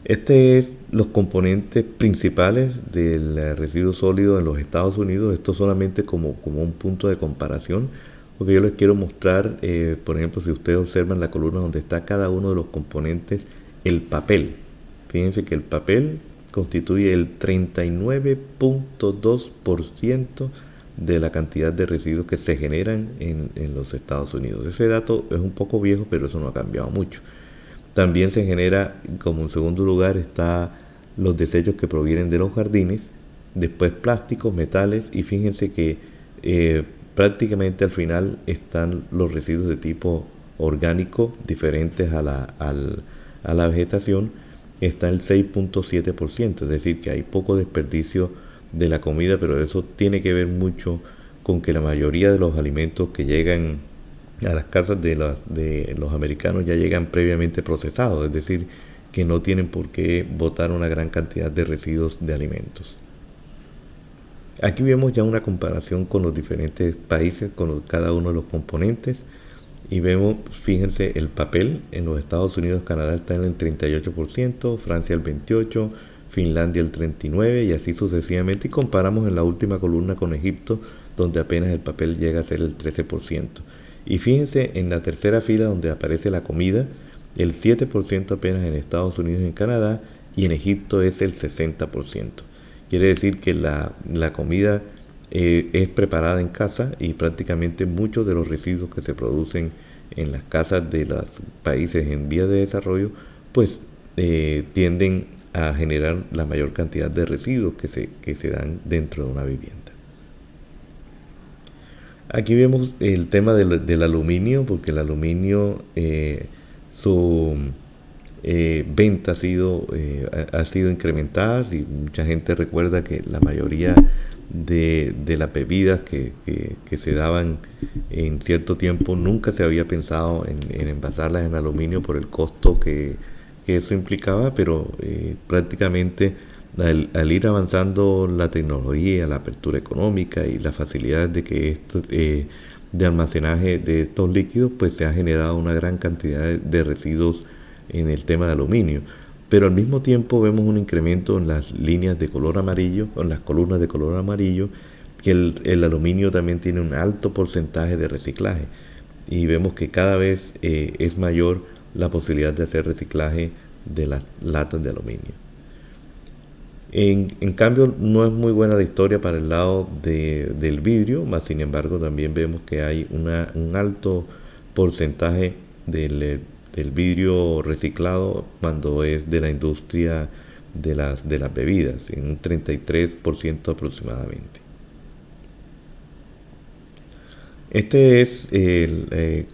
Este es los componentes principales del residuo sólido en los Estados Unidos. Esto solamente como un punto de comparación, porque yo les quiero mostrar, por ejemplo, si ustedes observan la columna donde está cada uno de los componentes, el papel. Fíjense que el papel constituye el 39.2% de la cantidad de residuos que se generan en los Estados Unidos. Ese dato es un poco viejo, pero eso no ha cambiado mucho. También se genera, como en segundo lugar, está los desechos que provienen de los jardines, después plásticos, metales, y fíjense que eh, prácticamente al final están los residuos de tipo orgánico diferentes a la vegetación, está el 6.7%, es decir, que hay poco desperdicio de la comida, pero eso tiene que ver mucho con que la mayoría de los alimentos que llegan a las casas de los americanos ya llegan previamente procesados, es decir, que no tienen por qué botar una gran cantidad de residuos de alimentos. Aquí vemos ya una comparación con los diferentes países, con cada uno de los componentes, y vemos, fíjense, el papel en los Estados Unidos, Canadá está en el 38%, Francia el 28%, Finlandia el 39% y así sucesivamente. Y comparamos en la última columna con Egipto, donde apenas el papel llega a ser el 13%. Y fíjense en la tercera fila donde aparece la comida, el 7% apenas en Estados Unidos y en Canadá, y en Egipto es el 60%. Quiere decir que la comida es preparada en casa y prácticamente muchos de los residuos que se producen en las casas de los países en vías de desarrollo, pues tienden a generar la mayor cantidad de residuos que se dan dentro de una vivienda. Aquí vemos el tema del aluminio, porque el aluminio, su venta ha sido incrementada y mucha gente recuerda que la mayoría de las bebidas que se daban en cierto tiempo nunca se había pensado en envasarlas en aluminio por el costo que eso implicaba, pero prácticamente al ir avanzando la tecnología, la apertura económica y las facilidades de que esto, de almacenaje de estos líquidos, pues se ha generado una gran cantidad de residuos en el tema de aluminio. Pero al mismo tiempo vemos un incremento en las líneas de color amarillo, en las columnas de color amarillo, que el aluminio también tiene un alto porcentaje de reciclaje. Y vemos que cada vez es mayor la posibilidad de hacer reciclaje de las latas de aluminio. En cambio, no es muy buena la historia para el lado del vidrio, más sin embargo también vemos que hay un alto porcentaje del vidrio reciclado cuando es de la industria de las bebidas, en un 33% aproximadamente. Este es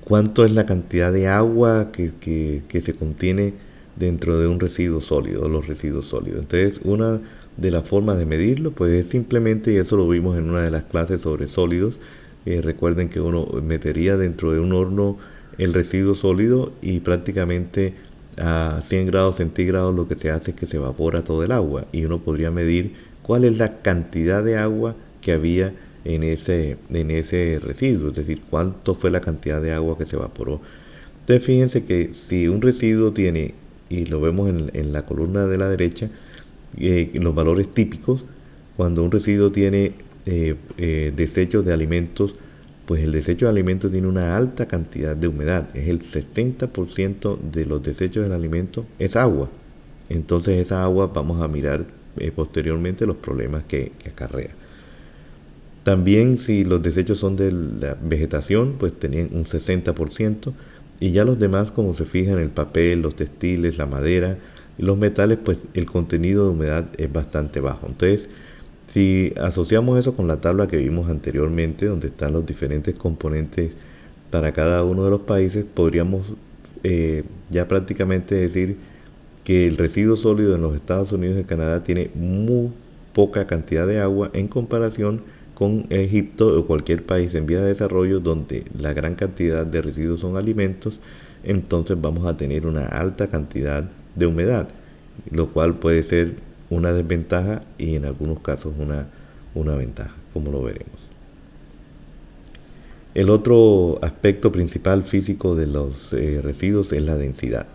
cuánto es la cantidad de agua que se contiene dentro de un residuo sólido, los residuos sólidos. Entonces, una de las formas de medirlo, pues es simplemente, y eso lo vimos en una de las clases sobre sólidos, recuerden que uno metería dentro de un horno el residuo sólido y prácticamente a 100 grados centígrados lo que se hace es que se evapora todo el agua y uno podría medir cuál es la cantidad de agua que había en ese residuo, es decir, cuánto fue la cantidad de agua que se evaporó. Entonces fíjense que si un residuo tiene, y lo vemos en la columna de la derecha, los valores típicos, cuando un residuo tiene desechos de alimentos, pues el desecho de alimentos tiene una alta cantidad de humedad, es el 60% de los desechos del alimento es agua. Entonces esa agua vamos a mirar posteriormente los problemas que acarrea. También si los desechos son de la vegetación, pues tenían un 60%, y ya los demás, como se fijan, el papel, los textiles, la madera y los metales, pues el contenido de humedad es bastante bajo. Entonces, si asociamos eso con la tabla que vimos anteriormente, donde están los diferentes componentes para cada uno de los países, podríamos ya prácticamente decir que el residuo sólido en los Estados Unidos y Canadá tiene muy poca cantidad de agua en comparación con Egipto o cualquier país en vía de desarrollo donde la gran cantidad de residuos son alimentos. Entonces vamos a tener una alta cantidad de humedad, lo cual puede ser una desventaja y en algunos casos una ventaja, como lo veremos. El otro aspecto principal físico de los residuos es la densidad.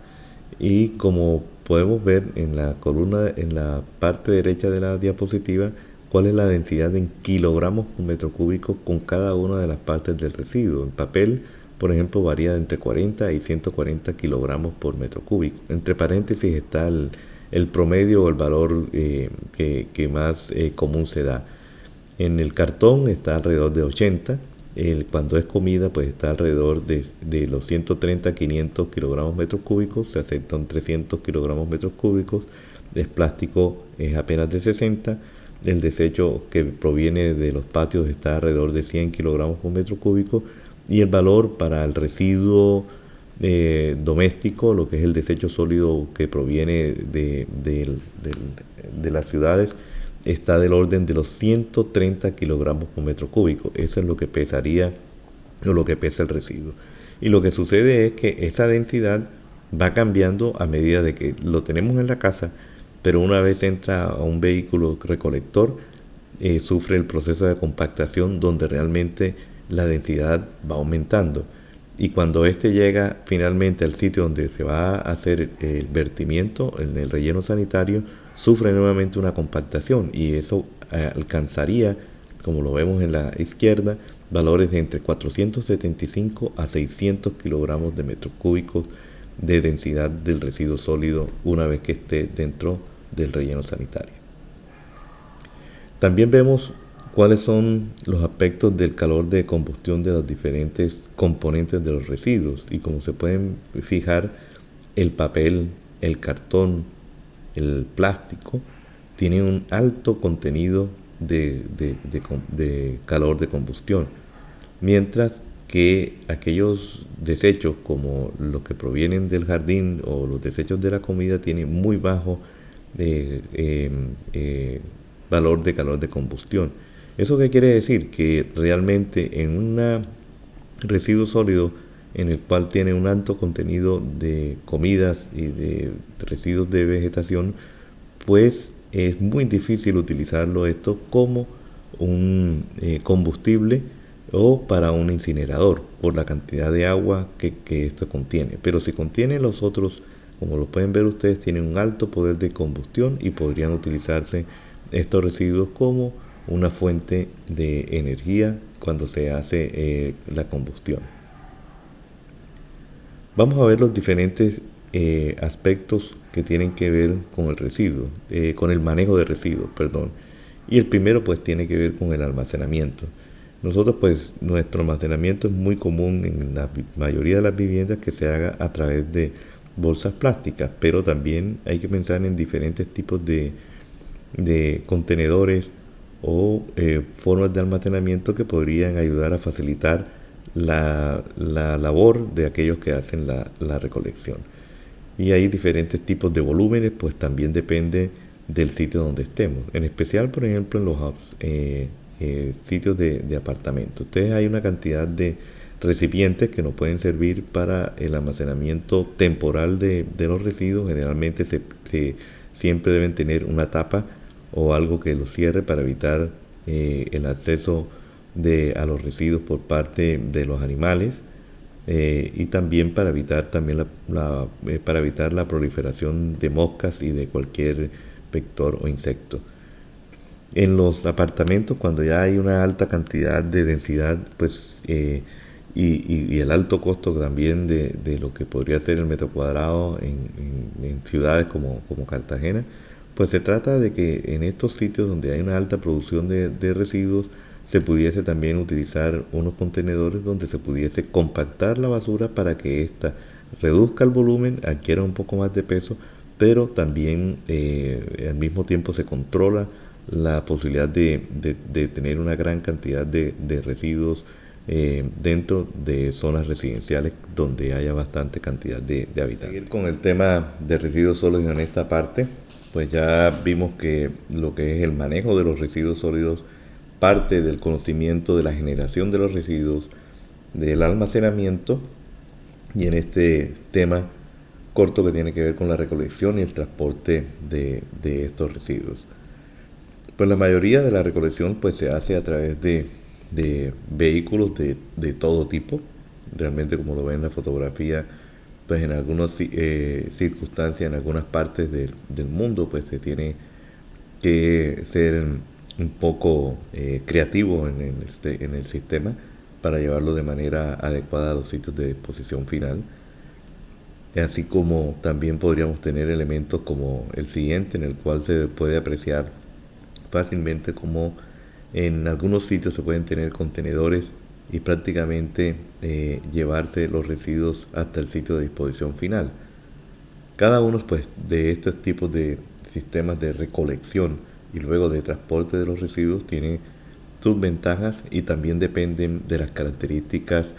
Y como podemos ver en la columna, en la parte derecha de la diapositiva, cuál es la densidad en kilogramos por metro cúbico con cada una de las partes del residuo. El papel, por ejemplo, varía entre 40 y 140 kilogramos por metro cúbico. Entre paréntesis está el promedio o el valor que más común se da. En el cartón está alrededor de 80. Cuando es comida, pues está alrededor de los 130 a 500 kilogramos metros cúbicos. Se aceptan 300 kilogramos metros cúbicos. El plástico es apenas de 60. El desecho que proviene de los patios está alrededor de 100 kilogramos por metro cúbico. Y el valor para el residuo doméstico, lo que es el desecho sólido que proviene de las ciudades, está del orden de los 130 kilogramos por metro cúbico. Eso es lo que pesaría o lo que pesa el residuo. Y lo que sucede es que esa densidad va cambiando a medida de que lo tenemos en la casa, pero una vez entra a un vehículo recolector, sufre el proceso de compactación donde realmente la densidad va aumentando. Y cuando este llega finalmente al sitio donde se va a hacer el vertimiento, en el relleno sanitario, sufre nuevamente una compactación y eso alcanzaría, como lo vemos en la izquierda, valores de entre 475 a 600 kilogramos de metros cúbicos de densidad del residuo sólido una vez que esté dentro del relleno sanitario. También vemos cuáles son los aspectos del calor de combustión de los diferentes componentes de los residuos. Y como se pueden fijar, el papel, el cartón, el plástico tienen un alto contenido de calor de combustión, mientras que aquellos desechos como los que provienen del jardín o los desechos de la comida tienen muy bajo eh, eh, eh, valor de calor de combustión. ¿Eso qué quiere decir? Que realmente en un residuo sólido en el cual tiene un alto contenido de comidas y de residuos de vegetación, pues es muy difícil utilizarlo esto como un combustible o para un incinerador por la cantidad de agua que esto contiene. Pero si contiene los otros, como lo pueden ver ustedes, tienen un alto poder de combustión y podrían utilizarse estos residuos como una fuente de energía cuando se hace la combustión. Vamos a ver los diferentes aspectos que tienen que ver con el residuo, con el manejo de residuos, perdón. Y el primero pues tiene que ver con el almacenamiento. Nosotros pues nuestro almacenamiento es muy común en la mayoría de las viviendas que se haga a través de bolsas plásticas, pero también hay que pensar en diferentes tipos de contenedores o formas de almacenamiento que podrían ayudar a facilitar la labor de aquellos que hacen la recolección. Y hay diferentes tipos de volúmenes, pues también depende del sitio donde estemos. En especial, por ejemplo, en los sitios de apartamentos. Ustedes hay una cantidad de recipientes que nos pueden servir para el almacenamiento temporal de los residuos. Generalmente siempre deben tener una tapa o algo que los cierre para evitar el acceso a los residuos por parte de los animales y también para evitar para evitar la proliferación de moscas y de cualquier vector o insecto. En los apartamentos, cuando ya hay una alta cantidad de densidad, pues y el alto costo también de lo que podría ser el metro cuadrado en ciudades como Cartagena, pues se trata de que en estos sitios donde hay una alta producción de residuos, se pudiese también utilizar unos contenedores donde se pudiese compactar la basura para que ésta reduzca el volumen, adquiera un poco más de peso, pero también al mismo tiempo se controla la posibilidad de tener una gran cantidad de residuos dentro de zonas residenciales donde haya bastante cantidad de habitantes. Seguir con el tema de residuos sólidos en esta parte, pues ya vimos que lo que es el manejo de los residuos sólidos parte del conocimiento de la generación de los residuos, del almacenamiento y en este tema corto que tiene que ver con la recolección y el transporte de estos residuos. Pues la mayoría de la recolección pues se hace a través de vehículos de todo tipo. Realmente, como lo ven en la fotografía, pues en algunas circunstancias, en algunas partes del mundo, pues se tiene que ser un poco creativo en el sistema para llevarlo de manera adecuada a los sitios de disposición final. Así como también podríamos tener elementos como el siguiente, en el cual se puede apreciar fácilmente como en algunos sitios se pueden tener contenedores y prácticamente llevarse los residuos hasta el sitio de disposición final. Cada uno pues, de estos tipos de sistemas de recolección y luego de transporte de los residuos tiene sus ventajas y también dependen de las características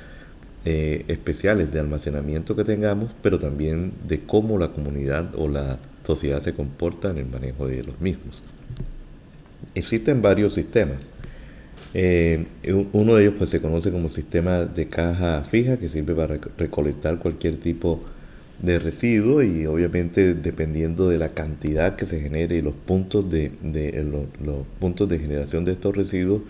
especiales de almacenamiento que tengamos, pero también de cómo la comunidad o la sociedad se comporta en el manejo de los mismos. Existen varios sistemas. Uno de ellos pues, se conoce como sistema de caja fija, que sirve para recolectar cualquier tipo de residuo y obviamente dependiendo de la cantidad que se genere y los puntos los puntos de generación de estos residuos,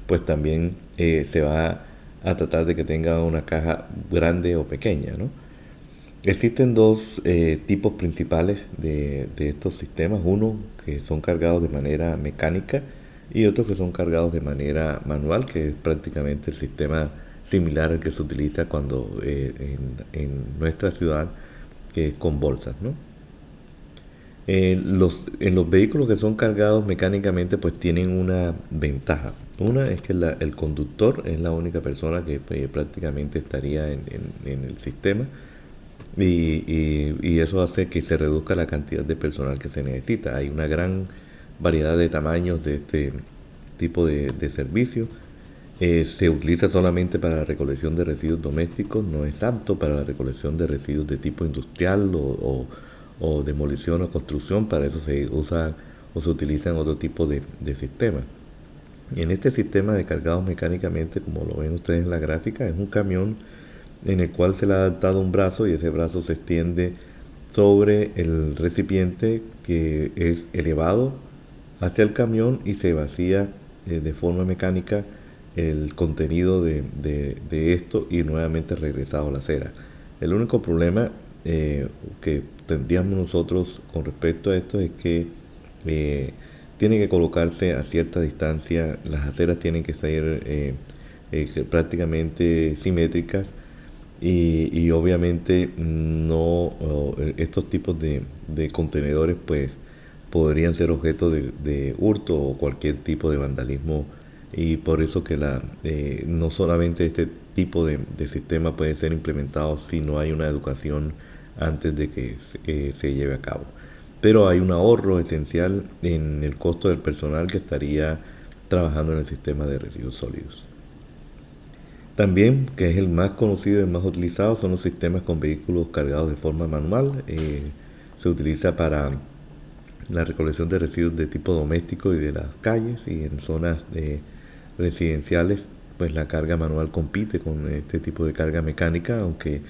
pues también se va a tratar de que tenga una caja grande o pequeña, ¿no? Existen dos tipos principales de estos sistemas, uno que son cargados de manera mecánica y otros que son cargados de manera manual, que es prácticamente el sistema similar al que se utiliza cuando en nuestra ciudad, que es con bolsas, ¿no? En los vehículos que son cargados mecánicamente pues tienen una ventaja. Una es que el conductor es la única persona que prácticamente estaría en el sistema y eso hace que se reduzca la cantidad de personal que se necesita. Hay una gran variedad de tamaños de este tipo de servicio. Se utiliza solamente para la recolección de residuos domésticos, no es apto para la recolección de residuos de tipo industrial o demolición o construcción. Para eso se usa o se utilizan otro tipo de sistemas. En este sistema de cargados mecánicamente, como lo ven ustedes en la gráfica, es un camión en el cual se le ha adaptado un brazo y ese brazo se extiende sobre el recipiente, que es elevado hacia el camión y se vacía de forma mecánica el contenido de esto y nuevamente regresado a la acera. El único problema que tendríamos nosotros con respecto a esto es que tiene que colocarse a cierta distancia, las aceras tienen que ser prácticamente simétricas y obviamente no estos tipos de contenedores pues podrían ser objeto de hurto o cualquier tipo de vandalismo, y por eso que no solamente este tipo de sistema puede ser implementado si no hay una educación antes de que se lleve a cabo. Pero hay un ahorro esencial en el costo del personal que estaría trabajando en el sistema de residuos sólidos. También, que es el más conocido y el más utilizado, son los sistemas con vehículos cargados de forma manual. Se utiliza para la recolección de residuos de tipo doméstico y de las calles, y en zonas residenciales pues la carga manual compite con este tipo de carga mecánica, aunque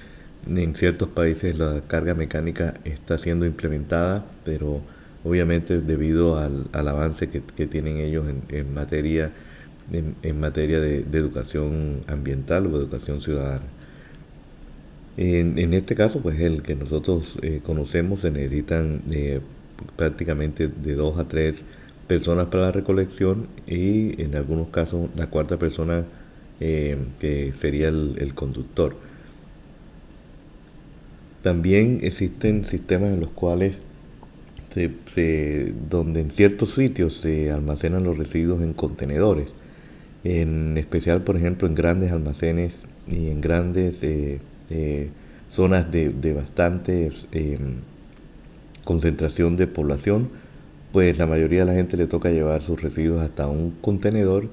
en ciertos países la carga mecánica está siendo implementada, pero obviamente debido al avance que tienen ellos en materia de educación ambiental o educación ciudadana. En este caso, pues el que nosotros conocemos, se necesitan prácticamente de 2 a 3 personas para la recolección y en algunos casos la cuarta persona que sería el conductor. También existen sistemas en los cuales donde en ciertos sitios se almacenan los residuos en contenedores, en especial por ejemplo en grandes almacenes y en grandes zonas de bastante concentración de población, pues la mayoría de la gente le toca llevar sus residuos hasta un contenedor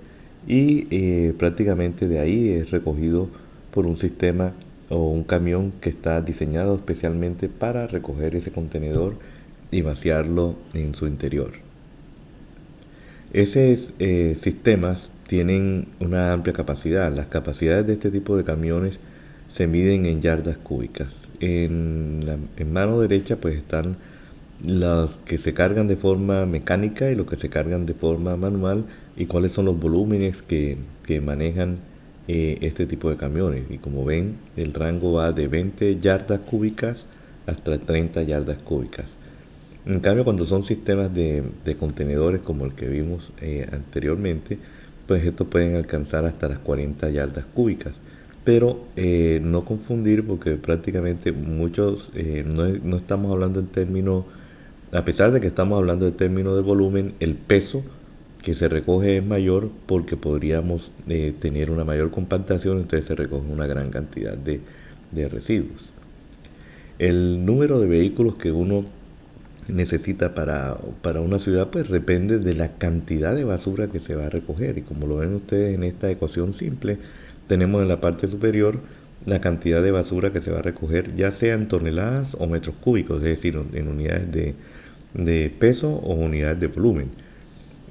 y prácticamente de ahí es recogido por un sistema o un camión que está diseñado especialmente para recoger ese contenedor y vaciarlo en su interior. Esos sistemas tienen una amplia capacidad. Las capacidades de este tipo de camiones se miden en yardas cúbicas. En mano derecha pues están los que se cargan de forma mecánica y los que se cargan de forma manual, y cuáles son los volúmenes que manejan este tipo de camiones. Y como ven, el rango va de 20 yardas cúbicas hasta 30 yardas cúbicas. En cambio, cuando son sistemas de contenedores como el que vimos anteriormente, pues estos pueden alcanzar hasta las 40 yardas cúbicas. Pero no confundir, porque prácticamente muchos no estamos hablando en términos, a pesar de que estamos hablando en términos de volumen, el peso que se recoge es mayor porque podríamos tener una mayor compactación, entonces se recoge una gran cantidad de residuos. El número de vehículos que uno necesita para una ciudad pues depende de la cantidad de basura que se va a recoger, y como lo ven ustedes en esta ecuación simple, tenemos en la parte superior la cantidad de basura que se va a recoger, ya sea en toneladas o metros cúbicos, es decir, en unidades de peso o unidades de volumen,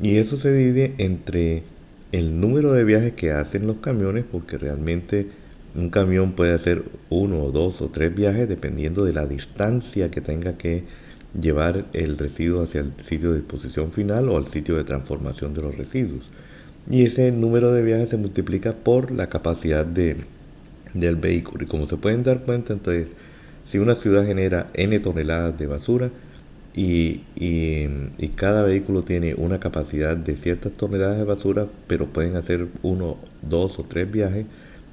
y eso se divide entre el número de viajes que hacen los camiones, porque realmente un camión puede hacer uno o dos o tres viajes dependiendo de la distancia que tenga que llevar el residuo hacia el sitio de disposición final o al sitio de transformación de los residuos. Y ese número de viajes se multiplica por la capacidad del vehículo. Y como se pueden dar cuenta, entonces, si una ciudad genera N toneladas de basura y cada vehículo tiene una capacidad de ciertas toneladas de basura, pero pueden hacer uno, dos o tres viajes,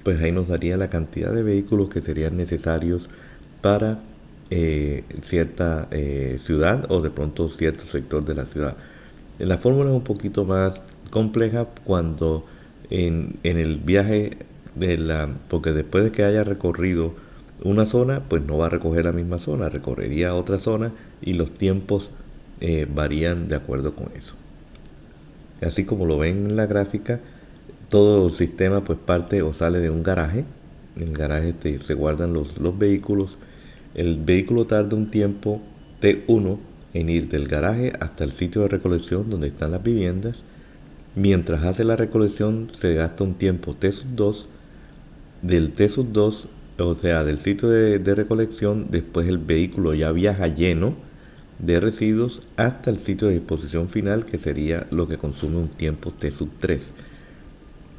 pues ahí nos daría la cantidad de vehículos que serían necesarios para cierta ciudad o de pronto cierto sector de la ciudad. La fórmula es un poquito más compleja cuando en el viaje porque después de que haya recorrido una zona, pues no va a recoger la misma zona, recorrería otra zona, y los tiempos varían de acuerdo con eso. Así como lo ven en la gráfica, todo el sistema pues parte o sale de un garaje. En el garaje se guardan los vehículos. El vehículo tarda un tiempo T1 en ir del garaje hasta el sitio de recolección donde están las viviendas. Mientras hace la recolección se gasta un tiempo T2. Del T2, o sea, del sitio de recolección, después el vehículo ya viaja lleno de residuos hasta el sitio de disposición final, que sería lo que consume un tiempo T3.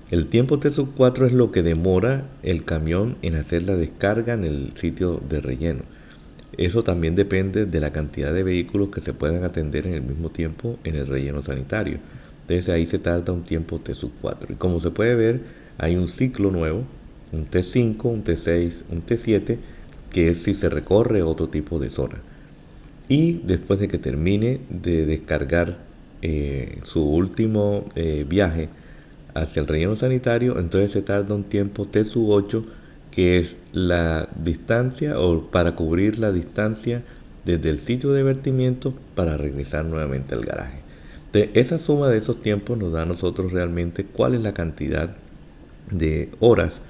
El tiempo T4 es lo que demora el camión en hacer la descarga en el sitio de relleno. Eso también depende de la cantidad de vehículos que se puedan atender en el mismo tiempo en el relleno sanitario. Entonces ahí se tarda un tiempo T4. Y como se puede ver, hay un ciclo nuevo, un T5, un T6, un T7, que es si se recorre otro tipo de zona. Y después de que termine de descargar su último viaje hacia el relleno sanitario, entonces se tarda un tiempo T8, que es la distancia o para cubrir la distancia desde el sitio de vertimiento para regresar nuevamente al garaje. Entonces, esa suma de esos tiempos nos da a nosotros realmente cuál es la cantidad de horas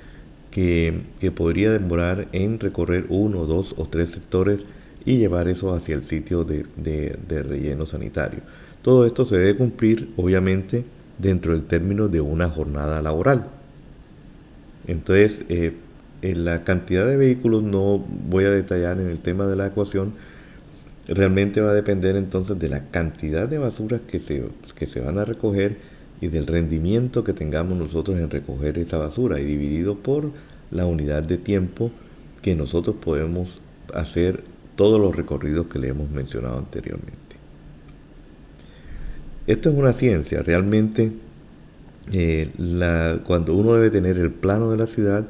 que podría demorar en recorrer uno, dos o tres sectores y llevar eso hacia el sitio de relleno sanitario. Todo esto se debe cumplir, obviamente, dentro del término de una jornada laboral. Entonces, en la cantidad de vehículos no voy a detallar en el tema de la ecuación. Realmente va a depender entonces de la cantidad de basuras que se van a recoger y del rendimiento que tengamos nosotros en recoger esa basura, y dividido por la unidad de tiempo que nosotros podemos hacer todos los recorridos que le hemos mencionado anteriormente. Esto es una ciencia, realmente cuando uno debe tener el plano de la ciudad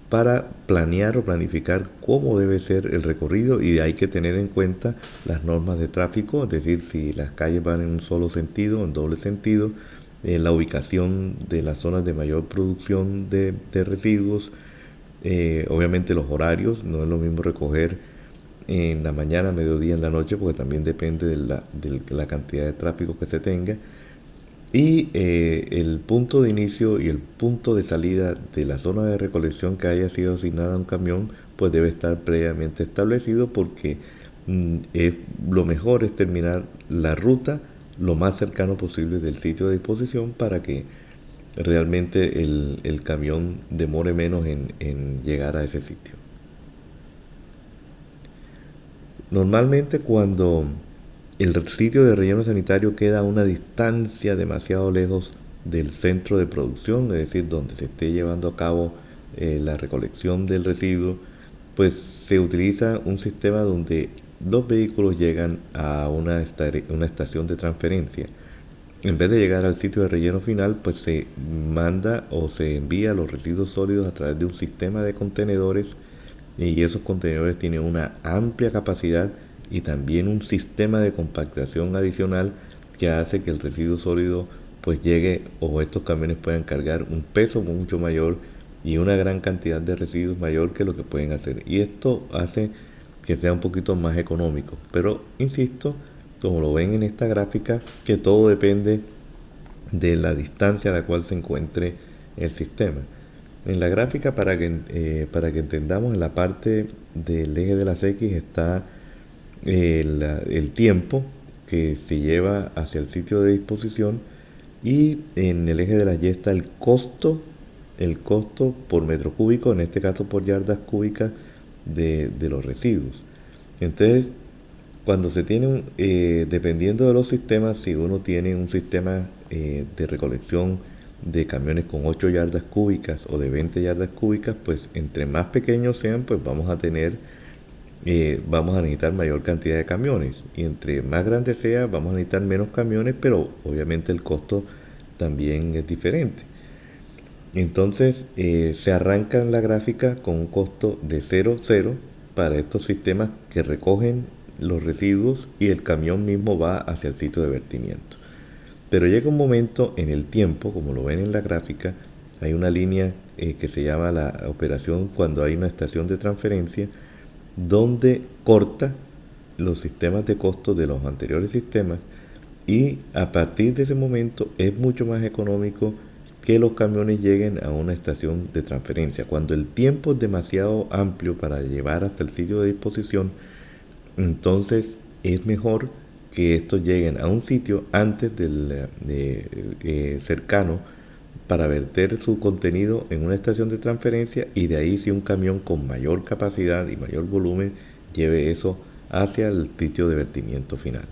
para planear o planificar cómo debe ser el recorrido, y hay que tener en cuenta las normas de tráfico, es decir, si las calles van en un solo sentido o en doble sentido, la ubicación de las zonas de mayor producción de residuos, obviamente los horarios, no es lo mismo recoger en la mañana, mediodía, en la noche, porque también depende de la cantidad de tráfico que se tenga. Y el punto de inicio y el punto de salida de la zona de recolección que haya sido asignada a un camión, pues debe estar previamente establecido, porque lo mejor es terminar la ruta lo más cercano posible del sitio de disposición para que realmente el camión demore menos en llegar a ese sitio. Normalmente cuando el sitio de relleno sanitario queda a una distancia demasiado lejos del centro de producción, es decir, donde se esté llevando a cabo la recolección del residuo, pues se utiliza un sistema donde los vehículos llegan a una estación de transferencia. En vez de llegar al sitio de relleno final, pues se manda o se envía los residuos sólidos a través de un sistema de contenedores, y esos contenedores tienen una amplia capacidad y también un sistema de compactación adicional que hace que el residuo sólido pues llegue, o estos camiones puedan cargar un peso mucho mayor y una gran cantidad de residuos mayor que lo que pueden hacer. Y esto hace que sea un poquito más económico. Pero insisto, como lo ven en esta gráfica, que todo depende de la distancia a la cual se encuentre el sistema. En la gráfica, para que entendamos, en la parte del eje de las X está el tiempo que se lleva hacia el sitio de disposición, y en el eje de la Y está el costo por metro cúbico, en este caso por yardas cúbicas de los residuos. Entonces, cuando se tiene, dependiendo de los sistemas, si uno tiene un sistema de recolección de camiones con 8 yardas cúbicas o de 20 yardas cúbicas, pues entre más pequeños sean, pues vamos a necesitar mayor cantidad de camiones. Y entre más grande sea, vamos a necesitar menos camiones, pero obviamente el costo también es diferente. Entonces se arranca en la gráfica con un costo de 0,0 para estos sistemas que recogen los residuos y el camión mismo va hacia el sitio de vertimiento. Pero llega un momento en el tiempo, como lo ven en la gráfica, hay una línea que se llama la operación cuando hay una estación de transferencia, donde corta los sistemas de costo de los anteriores sistemas, y a partir de ese momento es mucho más económico que los camiones lleguen a una estación de transferencia. Cuando el tiempo es demasiado amplio para llevar hasta el sitio de disposición, entonces es mejor que estos lleguen a un sitio antes del cercano para verter su contenido en una estación de transferencia, y de ahí si un camión con mayor capacidad y mayor volumen lleve eso hacia el sitio de vertimiento final.